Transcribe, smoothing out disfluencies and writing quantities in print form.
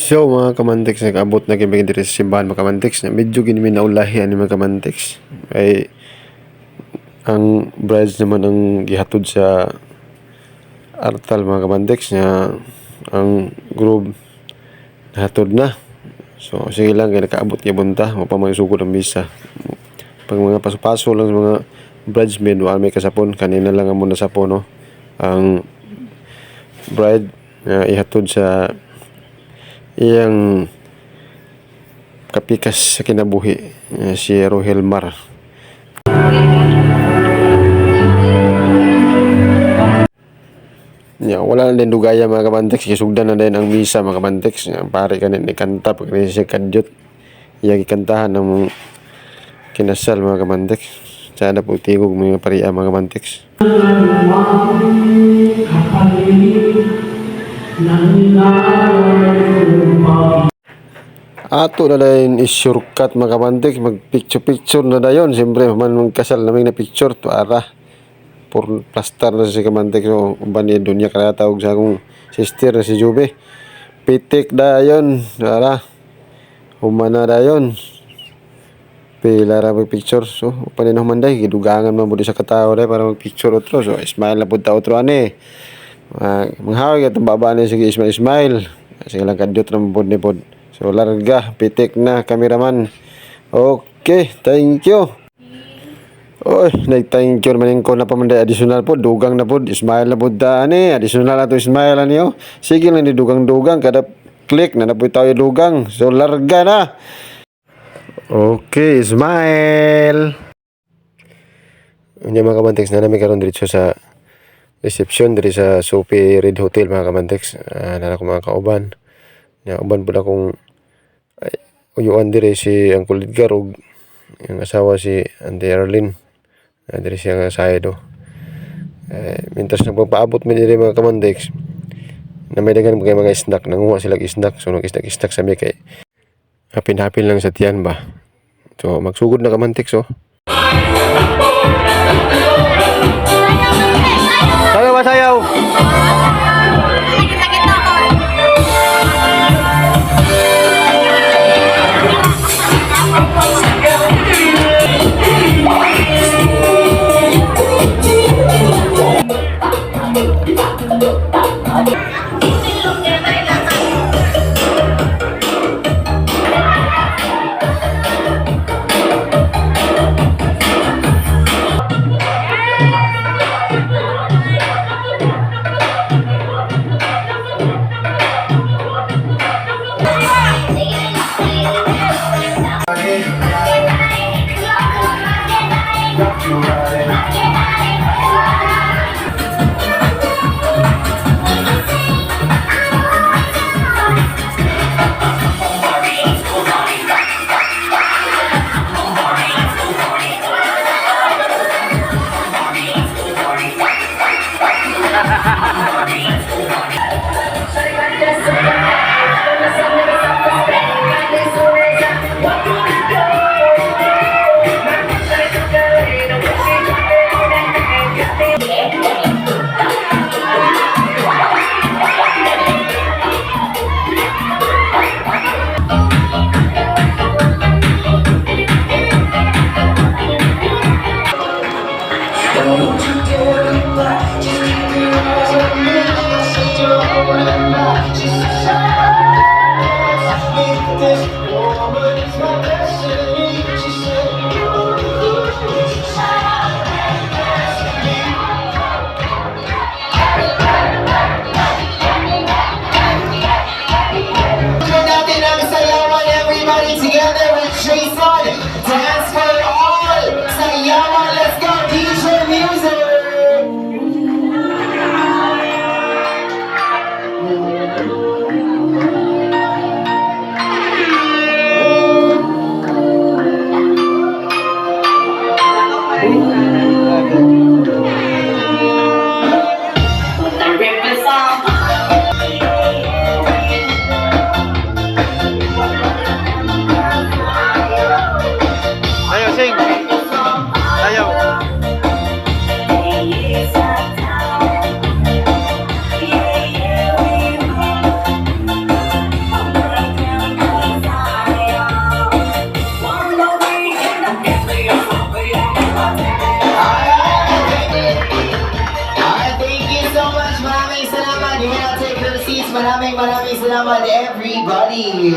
So mga kamantex, nag-abot na kami diri sa simbahan mga kamantex na medyo ginimi naulahian ni mga kamantex. Ay ang brides naman ang gihatod sa altar mga kamantex na ang group nahatod na. So sige lang kaya nakaabot niya bunta, mapamaysugod ang misa. Pag mga paso-paso lang sa mga bridesmaid, wala may kasapon, kanina lang ang muna sapon, no? Ang bride ihatod sa iyang kapikas sa kinabuhi, si Rohel Mar. Wala na din dugaya mga kamantex, kisugdan na din ang misa mga kamantex. Pare ka ni kanta pag siya kadyot, iyang ikantahan ng kinasal mga kamantex. Sana po tingog mga pariya mga kamantex. Ato na din is-shortcut mga kamantex, mag-picture-picture na dayon. Siyempre, man magkasal namin na picture, tuara. Por plaster na si kamantex, so, bani dunya kaya tawag sa akong sister na si Jube. Pitik dayon, tuara. Humana dayon. Pila ra mag-picture, so, panin manday, gidugangan man mo sa katao day para mag-picture otro. So, smile na po ta otro ani. Manghawag itong baba niya, sige smile. Sige lang kadyot na mabod ni pod. So larga, pitik na cameraman. Okay, thank you. Oy, nag-thank you naman ko na pamanday additional po, dugang na po, smile na po ta ani, additional na to smile ani oh. Sige lang ni dugang-dugang kada click na po tayo dugang. So larga na. Okay, smile. Unya mga kamantex na namin karon diretso sa reception diri sa Sophie Red Hotel mga kamantex. Nana ko mga kauban. Uban po na kong uyuan diri si Uncle Edgar ug yung asawa si Auntie Arlene. Diri siya nga side do. Mintas nagpapaabot mi diri mga kamantex. Na may dagan mga snack, nanguha sila snack. So nag-snack sa mi kay hapin-hapin lang sa tiyan ba. So magsugod na kamantex oh. Sayaw ba sayaw? naman everybody!